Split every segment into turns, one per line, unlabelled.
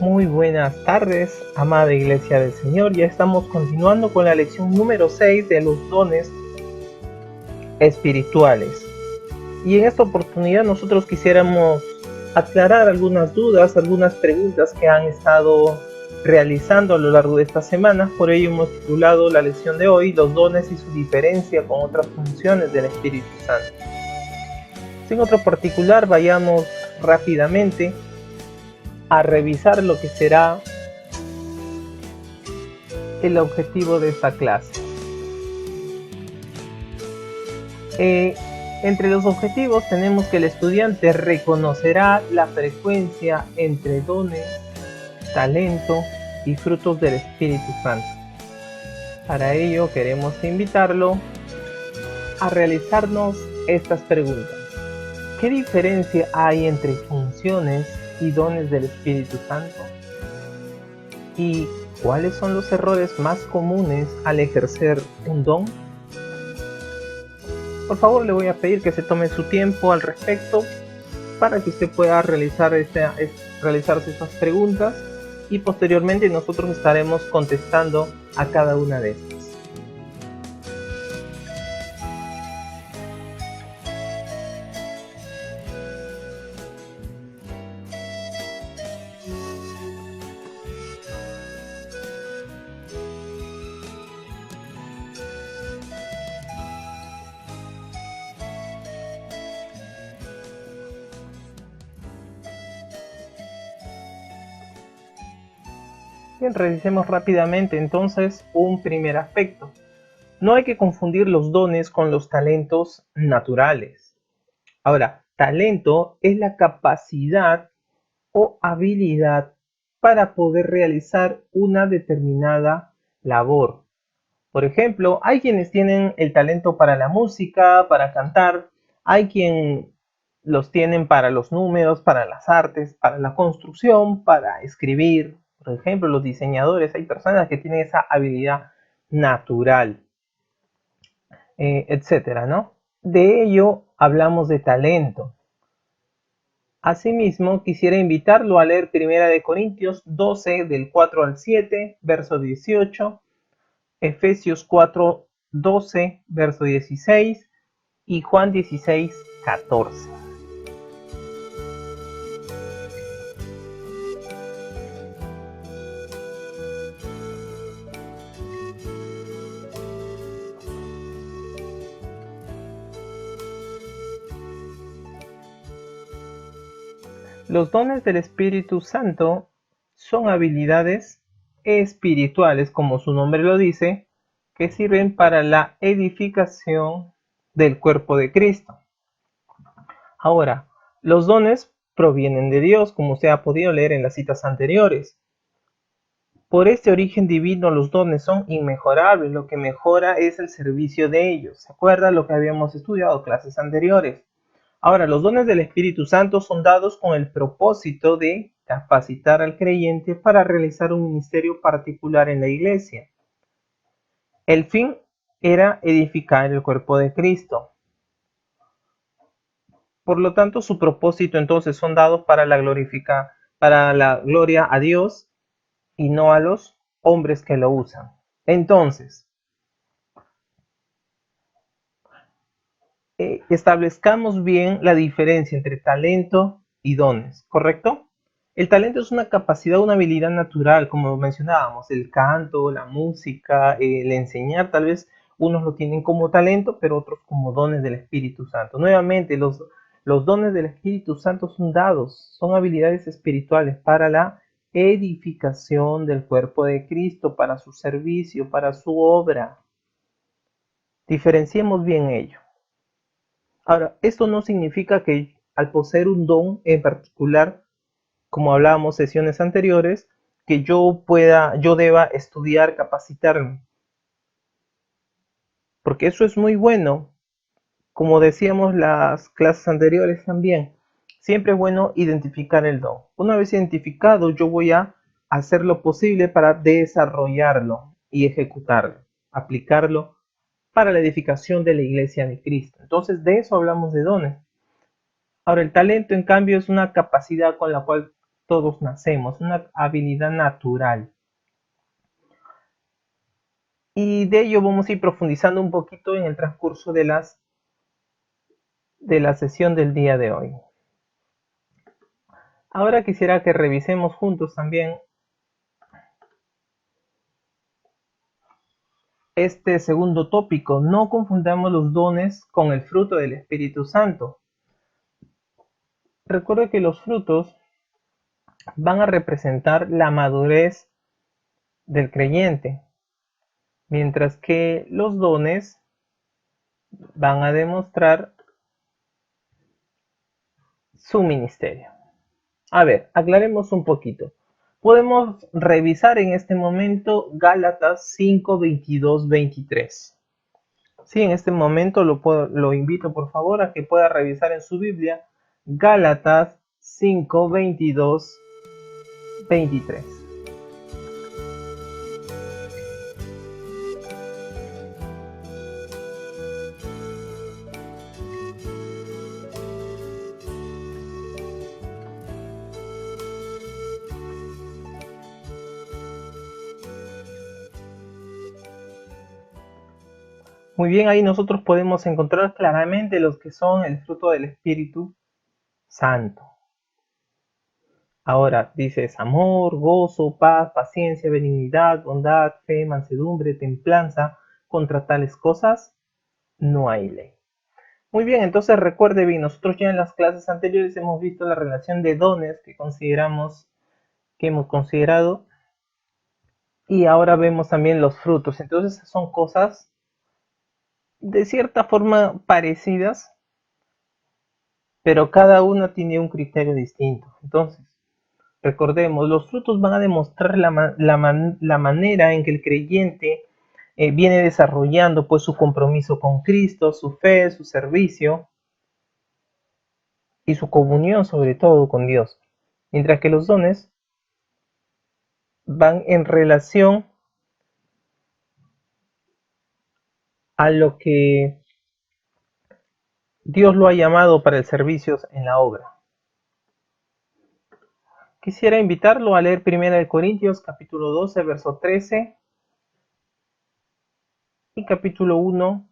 Muy buenas tardes, amada Iglesia del Señor. Ya estamos continuando con la lección número 6 de los dones espirituales. Y en esta oportunidad nosotros quisiéramos aclarar algunas dudas, algunas preguntas que han estado realizando a lo largo de esta semana. Por ello hemos titulado la lección de hoy, los dones y su diferencia con otras funciones del Espíritu Santo. Sin otro particular, vayamos rápidamente a revisar lo que será el objetivo de esta clase. Entre los objetivos tenemos que el estudiante reconocerá la frecuencia entre dones, talento y frutos del Espíritu Santo. Para ello queremos invitarlo a realizarnos estas preguntas. ¿Qué diferencia hay entre funciones y dones del Espíritu Santo? ¿Y cuáles son los errores más comunes al ejercer un don? Por favor, le voy a pedir que se tome su tiempo al respecto para que usted pueda realizarse estas preguntas y posteriormente nosotros estaremos contestando a cada una de estas. Bien, revisemos rápidamente entonces un primer aspecto. No hay que confundir los dones con los talentos naturales. Ahora, talento es la capacidad o habilidad para poder realizar una determinada labor. Por ejemplo, hay quienes tienen el talento para la música, para cantar, hay quien los tienen para los números, para las artes, para la construcción, para escribir. Por ejemplo, los diseñadores, hay personas que tienen esa habilidad natural, etcétera, ¿no? De ello hablamos de talento. Asimismo, quisiera invitarlo a leer 1 Corintios 12, del 4 al 7, verso 18, Efesios 4, 12, verso 16 y Juan 16, 14. Los dones del Espíritu Santo son habilidades espirituales, como su nombre lo dice, que sirven para la edificación del cuerpo de Cristo. Ahora, los dones provienen de Dios, como se ha podido leer en las citas anteriores. Por este origen divino los dones son inmejorables, lo que mejora es el servicio de ellos. ¿Se acuerda lo que habíamos estudiado en clases anteriores? Ahora, los dones del Espíritu Santo son dados con el propósito de capacitar al creyente para realizar un ministerio particular en la iglesia. El fin era edificar el cuerpo de Cristo. Por lo tanto, su propósito entonces son dados para la gloria a Dios y no a los hombres que lo usan. Entonces, establezcamos bien la diferencia entre talento y dones, ¿correcto? El talento es una capacidad, una habilidad natural, como mencionábamos, el canto, la música, el enseñar, tal vez unos lo tienen como talento, pero otros como dones del Espíritu Santo. Nuevamente, los dones del Espíritu Santo son dados, son habilidades espirituales para la edificación del cuerpo de Cristo, para su servicio, para su obra. Diferenciemos bien ello. Ahora, esto no significa que al poseer un don en particular, como hablábamos en sesiones anteriores, que yo deba estudiar, capacitarme. Porque eso es muy bueno, como decíamos las clases anteriores también. Siempre es bueno identificar el don. Una vez identificado, yo voy a hacer lo posible para desarrollarlo y ejecutarlo, aplicarlo para la edificación de la iglesia de Cristo. Entonces, de eso hablamos de dones. Ahora, el talento, en cambio, es una capacidad con la cual todos nacemos, una habilidad natural. Y de ello vamos a ir profundizando un poquito en el transcurso de la sesión del día de hoy. Ahora quisiera que revisemos juntos también este segundo tópico. No confundamos los dones con el fruto del Espíritu Santo. Recuerda que los frutos van a representar la madurez del creyente, mientras que los dones van a demostrar su ministerio. A ver, aclaremos un poquito. Podemos revisar en este momento Gálatas 5, 22, 23. Sí, en este momento lo invito por favor a que pueda revisar en su Biblia Gálatas 5, 22, 23. Muy bien, ahí nosotros podemos encontrar claramente los que son el fruto del Espíritu Santo. Ahora dices amor, gozo, paz, paciencia, benignidad, bondad, fe, mansedumbre, templanza. Contra tales cosas no hay ley. Muy bien, entonces recuerde bien, nosotros ya en las clases anteriores hemos visto la relación de dones que hemos considerado, y ahora vemos también los frutos. Entonces son cosas de cierta forma parecidas, pero cada una tiene un criterio distinto. Entonces, recordemos, los frutos van a demostrar la manera en que el creyente viene desarrollando pues su compromiso con Cristo, su fe, su servicio y su comunión sobre todo con Dios. Mientras que los dones van en relación a lo que Dios lo ha llamado para el servicio en la obra. Quisiera invitarlo a leer 1 Corintios capítulo 12, verso 13 y capítulo 1,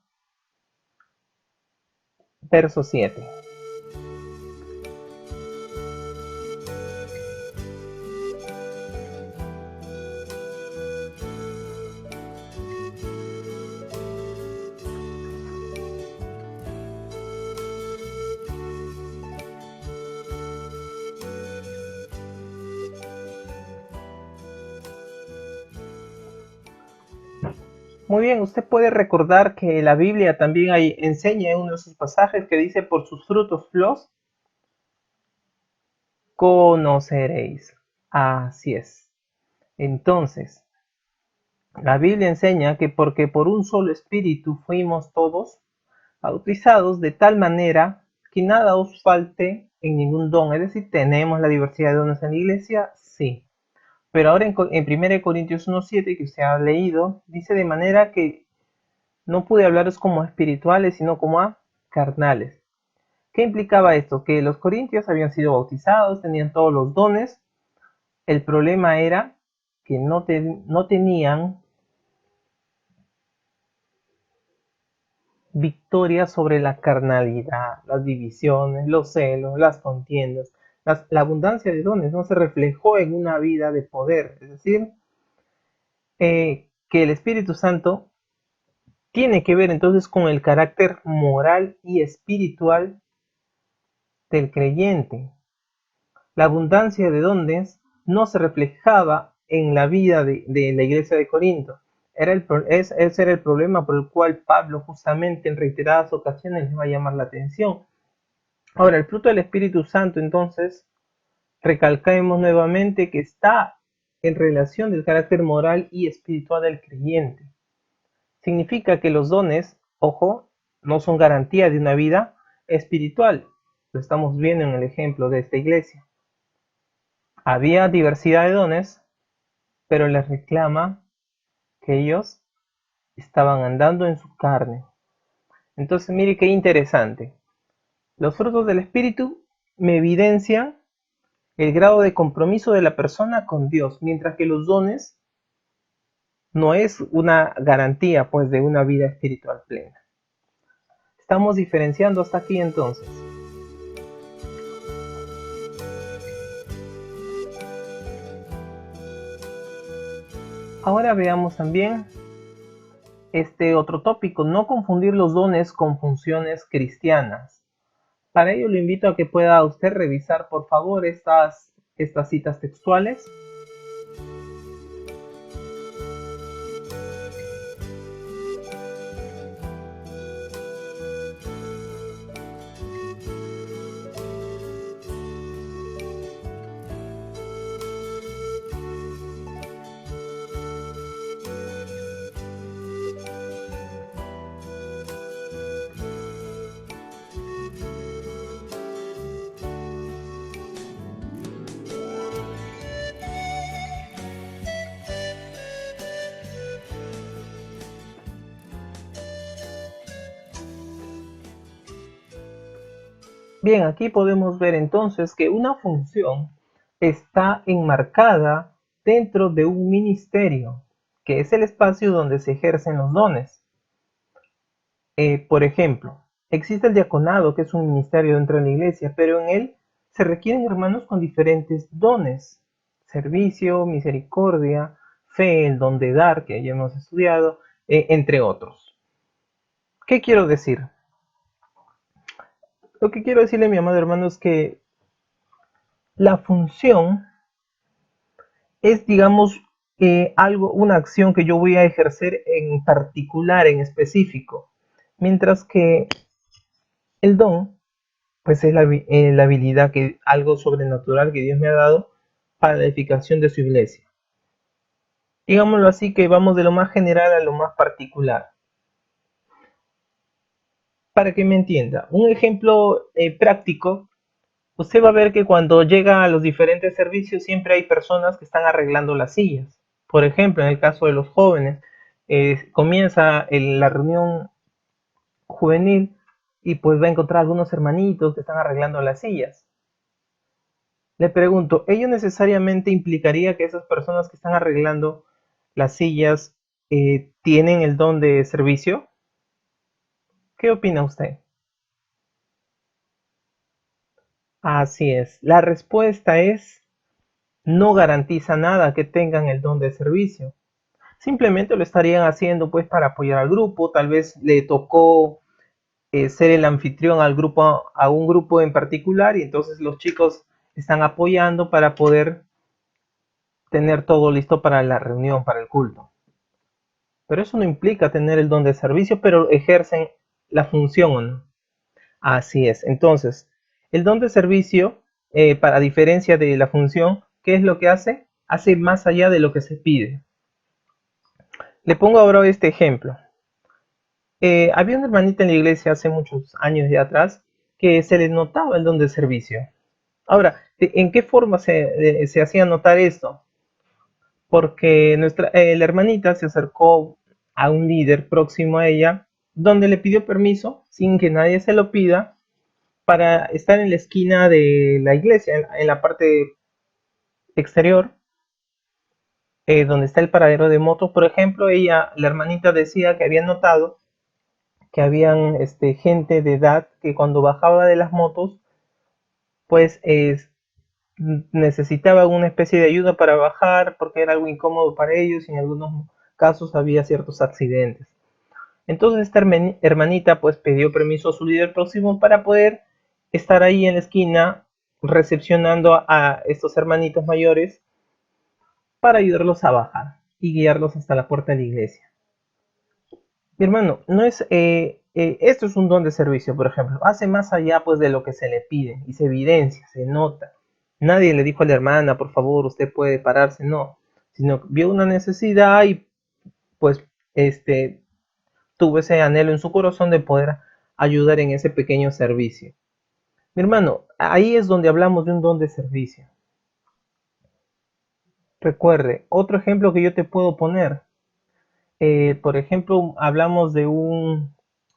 verso 7. Muy bien, usted puede recordar que la Biblia también enseña en uno de sus pasajes que dice: por sus frutos los conoceréis. Así es. Entonces, la Biblia enseña que porque por un solo espíritu fuimos todos bautizados, de tal manera que nada os falte en ningún don. Es decir, ¿tenemos la diversidad de dones en la iglesia? Sí. Pero ahora en 1 Corintios 1:7, que usted ha leído, dice: de manera que no pude hablaros como a espirituales, sino como a carnales. ¿Qué implicaba esto? Que los corintios habían sido bautizados, tenían todos los dones. El problema era que no tenían victoria sobre la carnalidad, las divisiones, los celos, las contiendas. La abundancia de dones no se reflejó en una vida de poder. Es decir, que el Espíritu Santo tiene que ver entonces con el carácter moral y espiritual del creyente. La abundancia de dones no se reflejaba en la vida de la iglesia de Corinto. Ese era el problema por el cual Pablo justamente en reiteradas ocasiones les va a llamar la atención. Ahora, el fruto del Espíritu Santo, entonces, recalcamos nuevamente que está en relación del carácter moral y espiritual del creyente. Significa que los dones, ojo, no son garantía de una vida espiritual. Lo estamos viendo en el ejemplo de esta iglesia. Había diversidad de dones, pero les reclama que ellos estaban andando en su carne. Entonces, mire qué interesante. Los frutos del Espíritu me evidencian el grado de compromiso de la persona con Dios, mientras que los dones no es una garantía pues de una vida espiritual plena. Estamos diferenciando hasta aquí entonces. Ahora veamos también este otro tópico, no confundir los dones con funciones cristianas. Para ello lo invito a que pueda usted revisar por favor estas citas textuales. Bien, aquí podemos ver entonces que una función está enmarcada dentro de un ministerio, que es el espacio donde se ejercen los dones. Por ejemplo, existe el diaconado, que es un ministerio dentro de la iglesia, pero en él se requieren hermanos con diferentes dones: servicio, misericordia, fe, el don de dar, que ya hemos estudiado, entre otros. ¿Qué quiero decir? Lo que quiero decirle, mi amado hermano, es que la función es, digamos, una acción que yo voy a ejercer en particular, en específico, mientras que el don, pues es la habilidad, algo sobrenatural que Dios me ha dado para la edificación de su iglesia. Digámoslo así, que vamos de lo más general a lo más particular. Para que me entienda, un ejemplo práctico. Usted va a ver que cuando llega a los diferentes servicios siempre hay personas que están arreglando las sillas. Por ejemplo, en el caso de los jóvenes, comienza la reunión juvenil y pues va a encontrar algunos hermanitos que están arreglando las sillas. Le pregunto, ¿ello necesariamente implicaría que esas personas que están arreglando las sillas tienen el don de servicio? ¿Qué opina usted? Así es, la respuesta es: no garantiza nada que tengan el don de servicio. Simplemente lo estarían haciendo pues para apoyar al grupo. Tal vez le tocó ser el anfitrión a un grupo en particular, y entonces los chicos están apoyando para poder tener todo listo para la reunión, para el culto. Pero eso no implica tener el don de servicio, pero ejercen la función, ¿o no? Así es. Entonces, el don de servicio, para diferencia de la función, ¿qué es lo que hace? Hace más allá de lo que se pide. Le pongo ahora este ejemplo. Había una hermanita en la iglesia hace muchos años ya atrás que se le notaba el don de servicio. Ahora, ¿en qué forma se hacía notar esto? Porque la hermanita se acercó a un líder próximo a ella, donde le pidió permiso, sin que nadie se lo pida, para estar en la esquina de la iglesia, en la parte exterior, donde está el paradero de motos, por ejemplo. La hermanita decía que había notado que habían gente de edad que cuando bajaba de las motos, pues necesitaba una especie de ayuda para bajar, porque era algo incómodo para ellos, y en algunos casos había ciertos accidentes. Entonces esta hermanita pues pidió permiso a su líder próximo para poder estar ahí en la esquina recepcionando a estos hermanitos mayores, para ayudarlos a bajar y guiarlos hasta la puerta de la iglesia. Mi hermano, no es, esto es un don de servicio, por ejemplo. Hace más allá pues de lo que se le pide y se evidencia, se nota. Nadie le dijo a la hermana, por favor, usted puede pararse, no. Sino vio una necesidad y pues tuvo ese anhelo en su corazón de poder ayudar en ese pequeño servicio. Mi hermano, ahí es donde hablamos de un don de servicio. Recuerde, otro ejemplo que yo te puedo poner. Por ejemplo, hablamos de un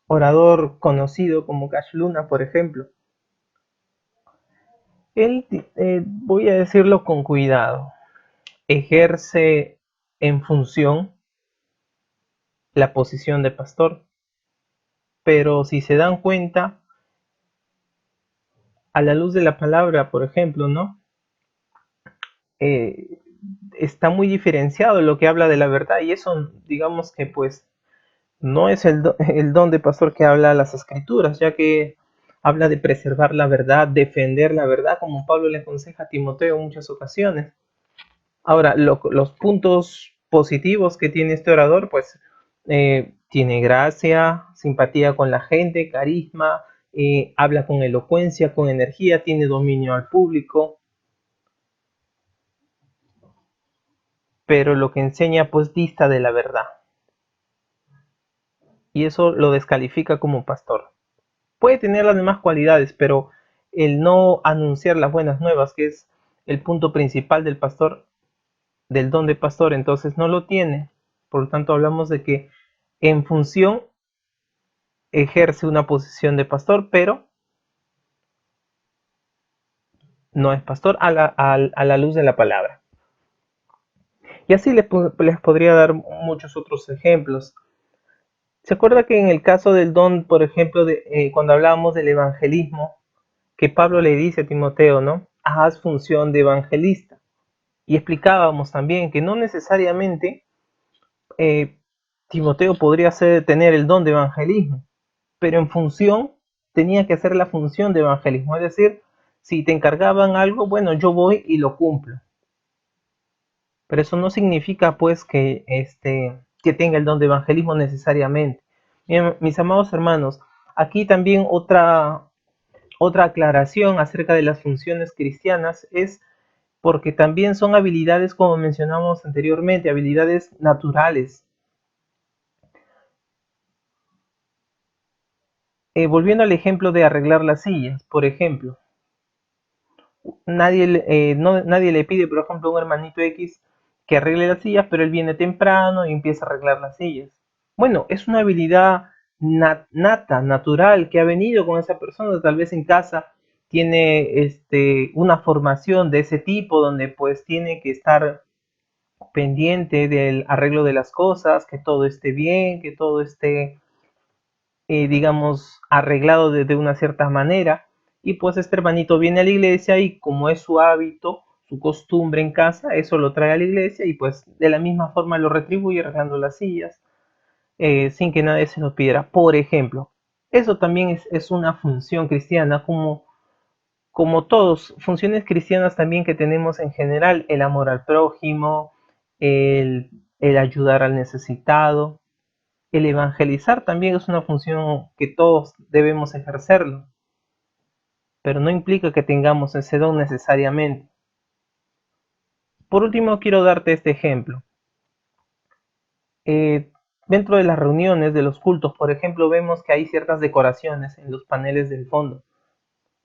orador conocido como Cash Luna, por ejemplo. Él, voy a decirlo con cuidado, ejerce en función la posición de pastor, pero si se dan cuenta, a la luz de la palabra, por ejemplo, ¿no? Eh, está muy diferenciado lo que habla de la verdad y eso, digamos que pues no es el don de pastor que habla las escrituras, ya que habla de preservar la verdad, defender la verdad, como Pablo le aconseja a Timoteo en muchas ocasiones. Ahora, los puntos positivos que tiene este orador, pues tiene gracia, simpatía con la gente, carisma, habla con elocuencia, con energía, tiene dominio al público, pero lo que enseña pues dista de la verdad y eso lo descalifica como pastor. Puede tener las demás cualidades, pero el no anunciar las buenas nuevas, que es el punto principal del pastor, del don de pastor, entonces no lo tiene. Por lo tanto, hablamos de que en función ejerce una posición de pastor, pero no es pastor a la luz de la palabra. Y así les podría dar muchos otros ejemplos. ¿Se acuerda que en el caso del don, por ejemplo, cuando hablábamos del evangelismo, que Pablo le dice a Timoteo, ¿no? Haz función de evangelista. Y explicábamos también que no necesariamente eh, Timoteo podría tener el don de evangelismo, pero en función tenía que hacer la función de evangelismo. Es decir, si te encargaban algo, bueno, yo voy y lo cumplo. Pero eso no significa pues que tenga el don de evangelismo necesariamente. Bien, mis amados hermanos, aquí también otra aclaración acerca de las funciones cristianas es porque también son habilidades, como mencionamos anteriormente, habilidades naturales. Volviendo al ejemplo de arreglar las sillas, por ejemplo, nadie le pide, por ejemplo, a un hermanito X que arregle las sillas, pero él viene temprano y empieza a arreglar las sillas. Bueno, es una habilidad nata, natural, que ha venido con esa persona, tal vez en casa tiene una formación de ese tipo donde pues tiene que estar pendiente del arreglo de las cosas, que todo esté bien, que todo esté, digamos, arreglado de una cierta manera. Y pues este hermanito viene a la iglesia y como es su hábito, su costumbre en casa, eso lo trae a la iglesia y pues de la misma forma lo retribuye arreglando las sillas, sin que nadie se lo pidiera. Por ejemplo, eso también es una función cristiana, como todos, funciones cristianas también que tenemos en general, el amor al prójimo, el ayudar al necesitado, el evangelizar también es una función que todos debemos ejercerlo, pero no implica que tengamos ese don necesariamente. Por último, quiero darte este ejemplo. Eh, Dentro de las reuniones, de los cultos, por ejemplo, vemos que hay ciertas decoraciones en los paneles del fondo,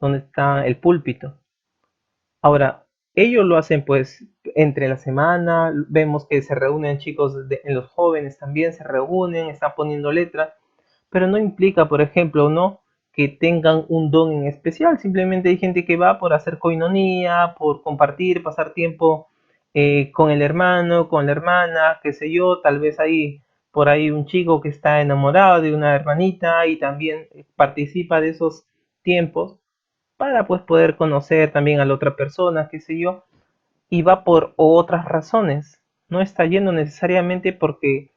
donde está el púlpito. Ahora, ellos lo hacen pues entre la semana, vemos que se reúnen chicos, en los jóvenes también se reúnen, están poniendo letras, pero no implica, por ejemplo, ¿no? Que tengan un don en especial, simplemente hay gente que va por hacer coinonía, por compartir, pasar tiempo con el hermano, con la hermana, qué sé yo, tal vez hay por ahí un chico que está enamorado de una hermanita y también participa de esos tiempos para pues poder conocer también a la otra persona, qué sé yo, y va por otras razones. No está yendo necesariamente porque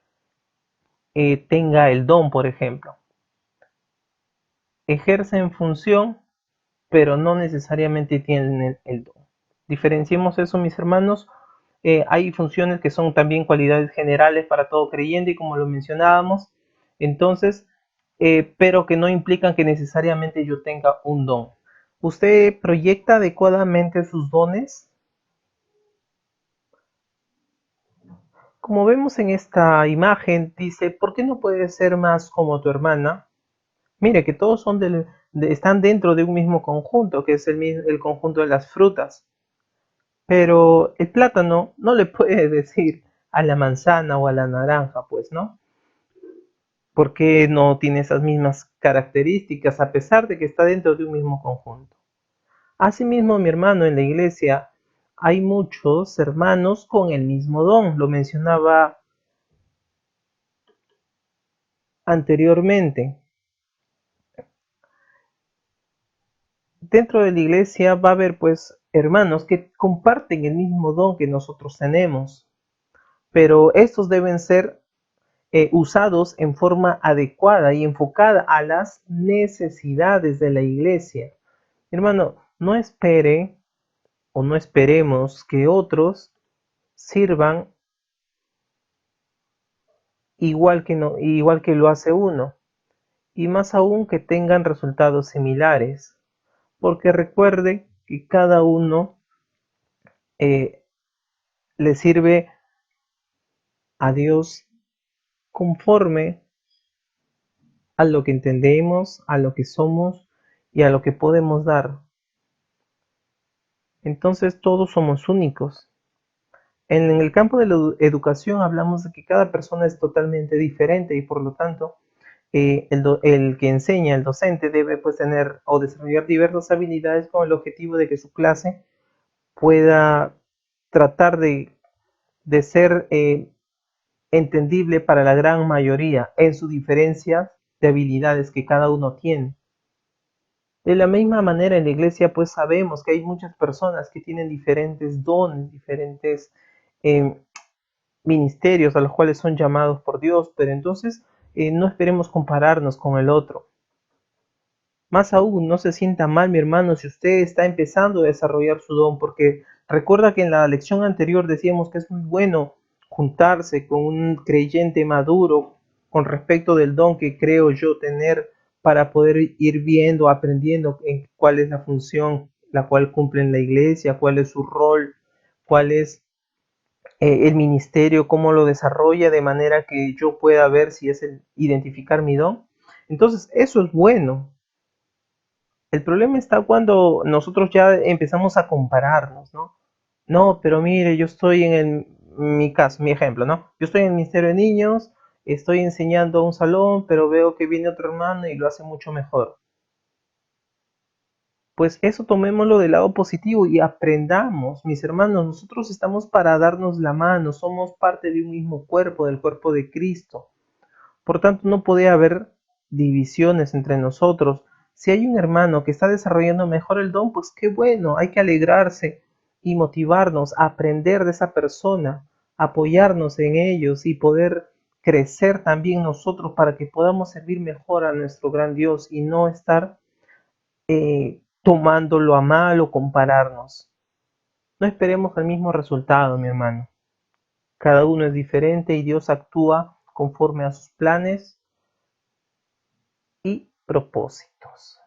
tenga el don, por ejemplo. Ejerce en función, pero no necesariamente tienen el don. Diferenciemos eso, mis hermanos. Hay funciones que son también cualidades generales para todo creyente, y como lo mencionábamos, entonces, pero que no implican que necesariamente yo tenga un don. ¿Usted proyecta adecuadamente sus dones? Como vemos en esta imagen, dice, ¿por qué no puedes ser más como tu hermana? Mire que todos están dentro de un mismo conjunto, que es el conjunto de las frutas. Pero el plátano no le puede decir a la manzana o a la naranja, pues, ¿no? Porque no tiene esas mismas características, a pesar de que está dentro de un mismo conjunto. Asimismo, mi hermano, en la iglesia hay muchos hermanos con el mismo don, lo mencionaba anteriormente. Dentro de la iglesia va a haber pues hermanos que comparten el mismo don que nosotros tenemos, pero estos deben ser usados en forma adecuada y enfocada a las necesidades de la iglesia. Hermano, no espere o no esperemos que otros sirvan igual que lo hace uno, y más aún que tengan resultados similares, porque recuerde que cada uno eh, le sirve a Dios conforme a lo que entendemos, a lo que somos y a lo que podemos dar. Entonces todos somos únicos. En el campo de la educación hablamos de que cada persona es totalmente diferente y por lo tanto el que enseña, el docente, debe pues tener o desarrollar diversas habilidades con el objetivo de que su clase pueda tratar de ser entendible para la gran mayoría en su diferencia de habilidades que cada uno tiene. De la misma manera en la iglesia pues sabemos que hay muchas personas que tienen diferentes dones, diferentes eh, ministerios a los cuales son llamados por Dios, pero entonces no esperemos compararnos con el otro. Más aún, no se sienta mal, mi hermano, si usted está empezando a desarrollar su don, porque recuerda que en la lección anterior decíamos que es muy bueno juntarse con un creyente maduro con respecto del don que creo yo tener para poder ir viendo, aprendiendo en cuál es la función la cual cumple en la iglesia, cuál es su rol, cuál es el ministerio, cómo lo desarrolla de manera que yo pueda ver si es el identificar mi don. Entonces, eso es bueno. El problema está cuando nosotros ya empezamos a compararnos, ¿no? No, pero mire, yo estoy mi caso, mi ejemplo, ¿no? Yo estoy en el Ministerio de Niños, estoy enseñando a un salón, pero veo que viene otro hermano y lo hace mucho mejor. Pues eso tomémoslo del lado positivo y aprendamos, mis hermanos, nosotros estamos para darnos la mano, somos parte de un mismo cuerpo, del cuerpo de Cristo. Por tanto, no puede haber divisiones entre nosotros. Si hay un hermano que está desarrollando mejor el don, pues qué bueno, hay que alegrarse y motivarnos a aprender de esa persona, apoyarnos en ellos y poder crecer también nosotros para que podamos servir mejor a nuestro gran Dios y no estar tomándolo a mal o compararnos. No esperemos el mismo resultado, mi hermano. Cada uno es diferente y Dios actúa conforme a sus planes y propósitos.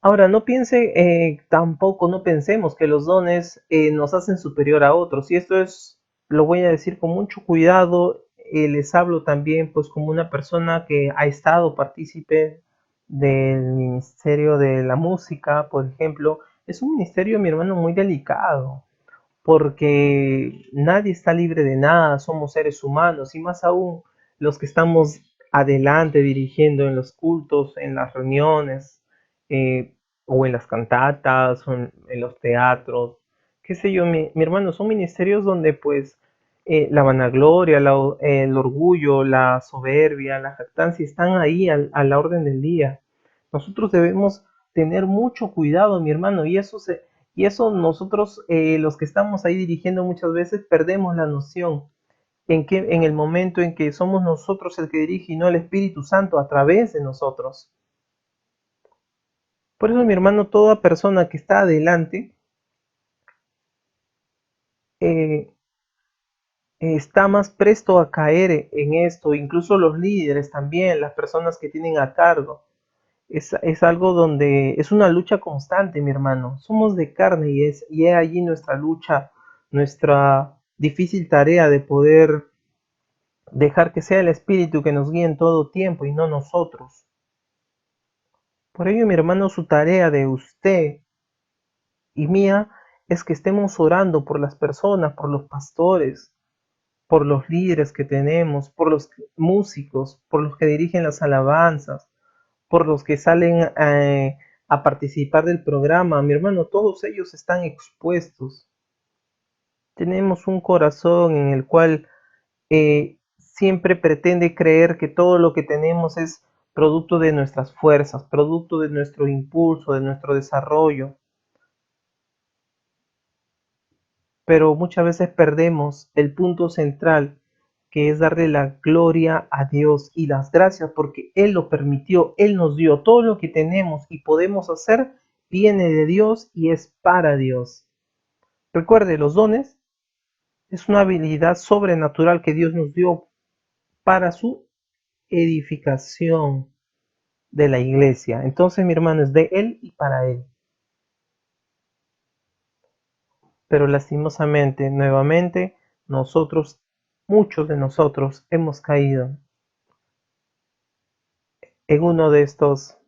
Ahora, no piense, tampoco no pensemos que los dones nos hacen superior a otros. Y esto es, lo voy a decir con mucho cuidado. Les hablo también, pues, como una persona que ha estado partícipe del Ministerio de la Música, por ejemplo. Es un ministerio, mi hermano, muy delicado, porque nadie está libre de nada, somos seres humanos, y más aún los que estamos adelante dirigiendo en los cultos, en las reuniones, o en las cantatas, o en los teatros, qué sé yo, mi hermano, son ministerios donde pues la vanagloria, el orgullo, la soberbia, la jactancia están ahí a la orden del día. Nosotros debemos tener mucho cuidado, mi hermano, y eso nosotros, los que estamos ahí dirigiendo muchas veces, perdemos la noción en el momento en que somos nosotros el que dirige y no el Espíritu Santo a través de nosotros. Por eso, mi hermano, toda persona que está adelante eh, está más presto a caer en esto, incluso los líderes también, las personas que tienen a cargo. Es algo donde es una lucha constante, mi hermano. Somos de carne y es allí nuestra lucha, nuestra difícil tarea de poder dejar que sea el Espíritu que nos guíe en todo tiempo y no nosotros. Por ello, mi hermano, su tarea de usted y mía es que estemos orando por las personas, por los pastores, por los líderes que tenemos, por los músicos, por los que dirigen las alabanzas, por los que salen a participar del programa, mi hermano, todos ellos están expuestos. Tenemos un corazón en el cual siempre pretende creer que todo lo que tenemos es producto de nuestras fuerzas, producto de nuestro impulso, de nuestro desarrollo. Pero muchas veces perdemos el punto central, que es darle la gloria a Dios y las gracias porque Él lo permitió, Él nos dio todo lo que tenemos y podemos hacer, viene de Dios y es para Dios. Recuerde, los dones es una habilidad sobrenatural que Dios nos dio para su edificación de la iglesia. Entonces, mi hermano, es de Él y para Él. Pero lastimosamente, nuevamente, nosotros, muchos de nosotros, hemos caído en uno de estos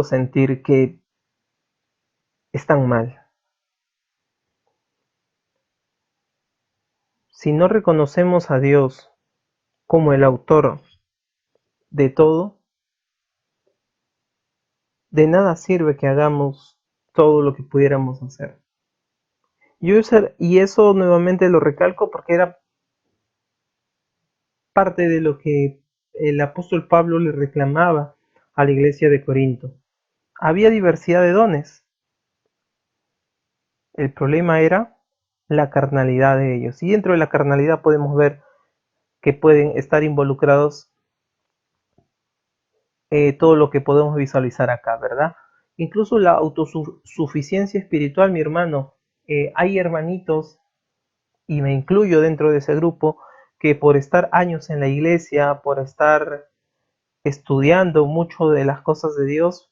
sentir que están mal. Si no reconocemos a Dios como el autor de todo, de nada sirve que hagamos todo lo que pudiéramos hacer. Y eso nuevamente lo recalco porque era parte de lo que el apóstol Pablo le reclamaba a la iglesia de Corinto. Había diversidad de dones. El problema era la carnalidad de ellos. Y dentro de la carnalidad podemos ver que pueden estar involucrados todo lo que podemos visualizar acá, ¿verdad? Incluso la autosuficiencia espiritual, mi hermano. Hay hermanitos, y me incluyo dentro de ese grupo, que por estar años en la iglesia, por estar estudiando mucho de las cosas de Dios,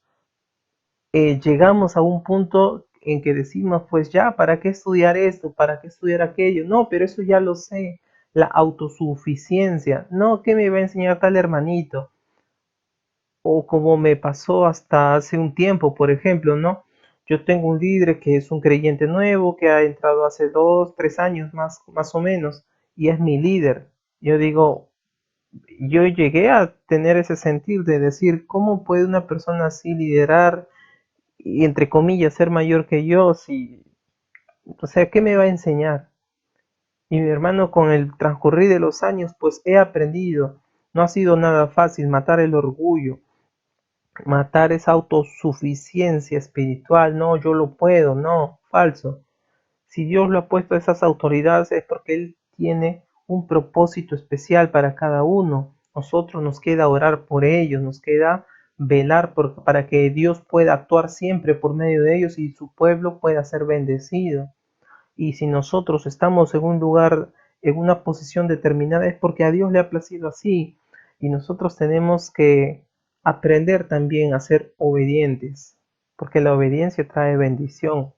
llegamos a un punto en que decimos, pues ya, ¿para qué estudiar esto? ¿Para qué estudiar aquello? No, pero eso ya lo sé. La autosuficiencia. No, ¿qué me va a enseñar tal hermanito? O como me pasó hasta hace un tiempo, por ejemplo, ¿no? Yo tengo un líder que es un creyente nuevo, que ha entrado hace 2, 3 años más o menos, y es mi líder. Yo digo, yo llegué a tener ese sentir de decir, ¿cómo puede una persona así liderar y entre comillas ser mayor que yo? Si, o sea, ¿qué me va a enseñar? Y mi hermano, con el transcurrir de los años, pues he aprendido. No ha sido nada fácil matar el orgullo, matar esa autosuficiencia espiritual. No, yo lo puedo, no, falso. Si Dios lo ha puesto a esas autoridades es porque Él tiene un propósito especial para cada uno. Nosotros nos queda orar por ellos, nos queda velar para que Dios pueda actuar siempre por medio de ellos y su pueblo pueda ser bendecido. Y si nosotros estamos en un lugar, en una posición determinada, es porque a Dios le ha placido así. Y nosotros tenemos que aprender también a ser obedientes, porque la obediencia trae bendición.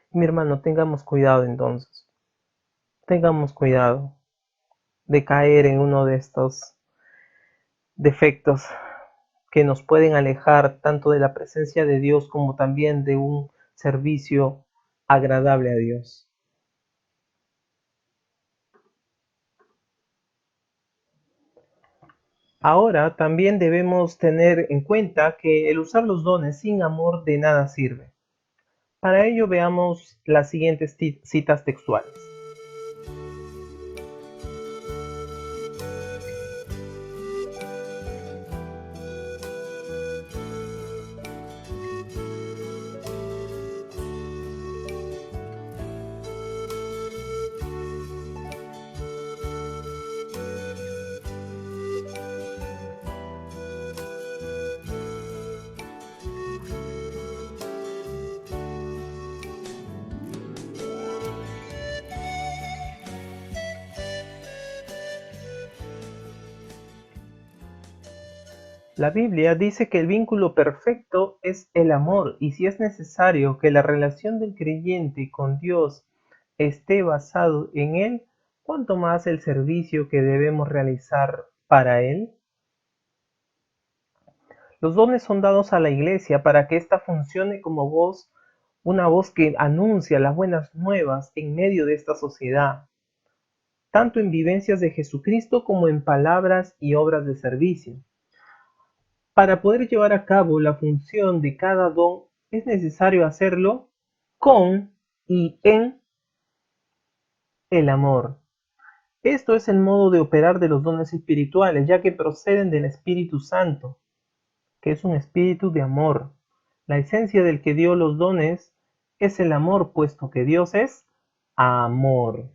Mi hermano, tengamos cuidado entonces. Tengamos cuidado de caer en uno de estos defectos que nos pueden alejar tanto de la presencia de Dios como también de un servicio agradable a Dios. Ahora también debemos tener en cuenta que el usar los dones sin amor de nada sirve. Para ello veamos las siguientes citas textuales. La Biblia dice que el vínculo perfecto es el amor, y si es necesario que la relación del creyente con Dios esté basado en él, ¿cuánto más el servicio que debemos realizar para él? Los dones son dados a la iglesia para que ésta funcione como voz, una voz que anuncia las buenas nuevas en medio de esta sociedad. tanto en vivencias de Jesucristo como en palabras y obras de servicio. Para poder llevar a cabo la función de cada don es necesario hacerlo con y en el amor. Esto es el modo de operar de los dones espirituales, ya que proceden del Espíritu Santo, que es un espíritu de amor. La esencia del que dio los dones es el amor, puesto que Dios es amor.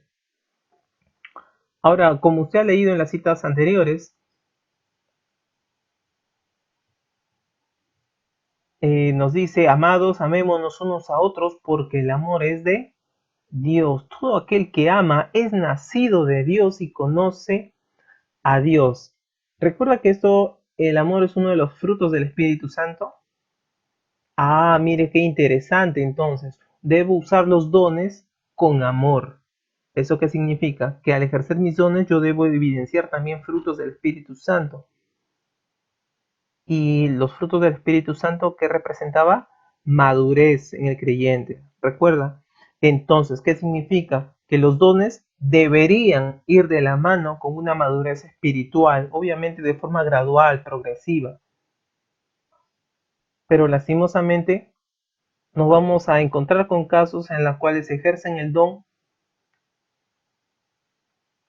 Ahora, como usted ha leído en las citas anteriores, nos dice, amados, amémonos unos a otros, porque el amor es de Dios. Todo aquel que ama es nacido de Dios y conoce a Dios. Recuerda que el amor es uno de los frutos del Espíritu Santo. Ah, mire qué interesante. Entonces, debo usar los dones con amor. ¿Eso qué significa? Que al ejercer mis dones yo debo evidenciar también frutos del Espíritu Santo. Y los frutos del Espíritu Santo, ¿qué representaba? Madurez en el creyente. ¿Recuerda? Entonces, ¿qué significa? Que los dones deberían ir de la mano con una madurez espiritual, obviamente de forma gradual, progresiva. Pero lastimosamente nos vamos a encontrar con casos en los cuales ejercen el don,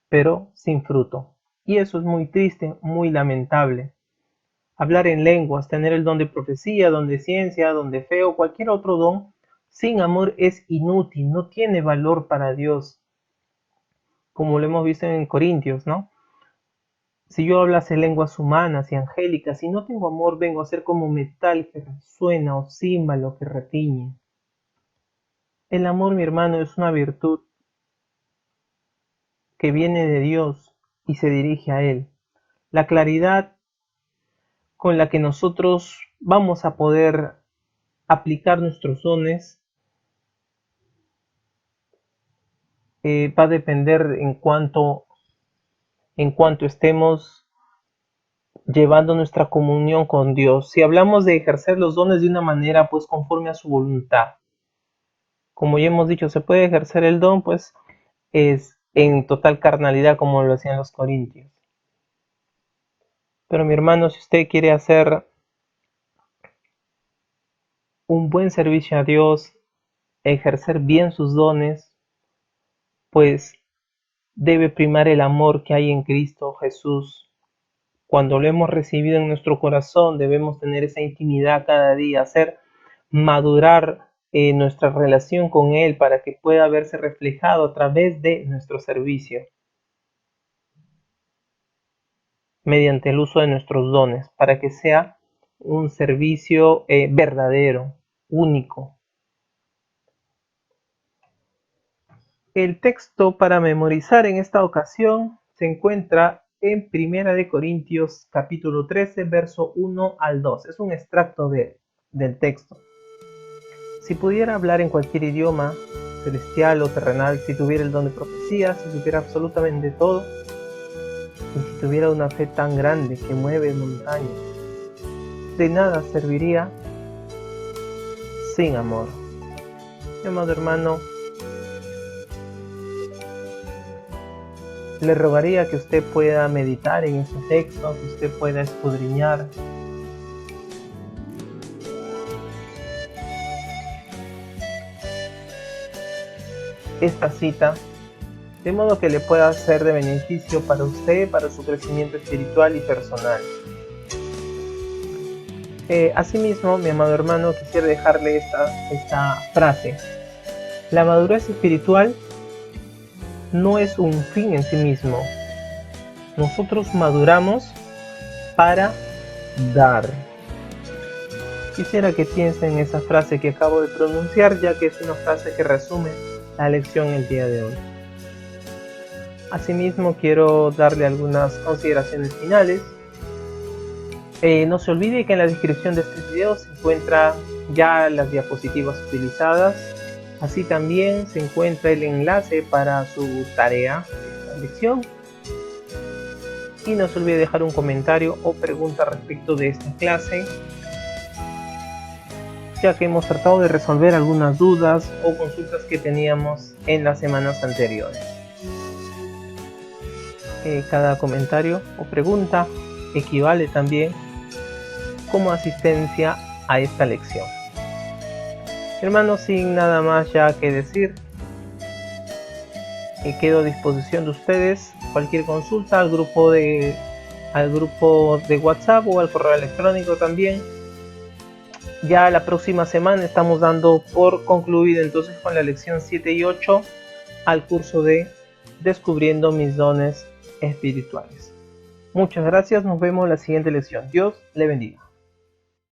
pero sin fruto. Y eso es muy triste, muy lamentable. Hablar en lenguas, tener el don de profecía, don de ciencia, don de fe o cualquier otro don, sin amor es inútil, no tiene valor para Dios. Como lo hemos visto en Corintios, ¿no? Si yo hablase lenguas humanas y angélicas y no tengo amor, vengo a ser como metal que resuena o címbalo que retiñe. El amor, mi hermano, es una virtud que viene de Dios y se dirige a Él. La claridad con la que nosotros vamos a poder aplicar nuestros dones va a depender en cuanto estemos llevando nuestra comunión con Dios. Si hablamos de ejercer los dones de una manera pues conforme a su voluntad, como ya hemos dicho, se puede ejercer el don pues es en total carnalidad, como lo hacían los corintios. Pero mi hermano, si usted quiere hacer un buen servicio a Dios, ejercer bien sus dones, pues debe primar el amor que hay en Cristo Jesús. Cuando lo hemos recibido en nuestro corazón, debemos tener esa intimidad cada día, hacer madurar nuestra relación con Él para que pueda verse reflejado a través de nuestro servicio, mediante el uso de nuestros dones, para que sea un servicio verdadero, único. El texto para memorizar en esta ocasión se encuentra en Primera de Corintios capítulo 13, verso 1 al 2. Es un extracto del texto. Si pudiera hablar en cualquier idioma, celestial o terrenal, si tuviera el don de profecía, si supiera absolutamente todo, y si tuviera una fe tan grande que mueve montañas, de nada serviría sin amor. Mi amado hermano, le rogaría que usted pueda meditar en este texto, que usted pueda escudriñar esta cita, de modo que le pueda ser de beneficio para usted, para su crecimiento espiritual y personal. Asimismo, mi amado hermano, quisiera dejarle esta frase. La madurez espiritual no es un fin en sí mismo. Nosotros maduramos para dar. Quisiera que piensen en esa frase que acabo de pronunciar, ya que es una frase que resume la lección el día de hoy. Asimismo, quiero darle algunas consideraciones finales. No se olvide que en la descripción de este video se encuentran ya las diapositivas utilizadas. Así también se encuentra el enlace para su tarea de esta lección. Y no se olvide dejar un comentario o pregunta respecto de esta clase, ya que hemos tratado de resolver algunas dudas o consultas que teníamos en las semanas anteriores. Cada comentario o pregunta equivale también como asistencia a esta lección. Hermanos, sin nada más ya que decir, quedo a disposición de ustedes. Cualquier consulta al grupo de WhatsApp o al correo electrónico también. Ya la próxima semana estamos dando por concluido entonces con la lección 7 y 8 al curso de Descubriendo mis dones espirituales. Muchas gracias, nos vemos en la siguiente lección. Dios le bendiga.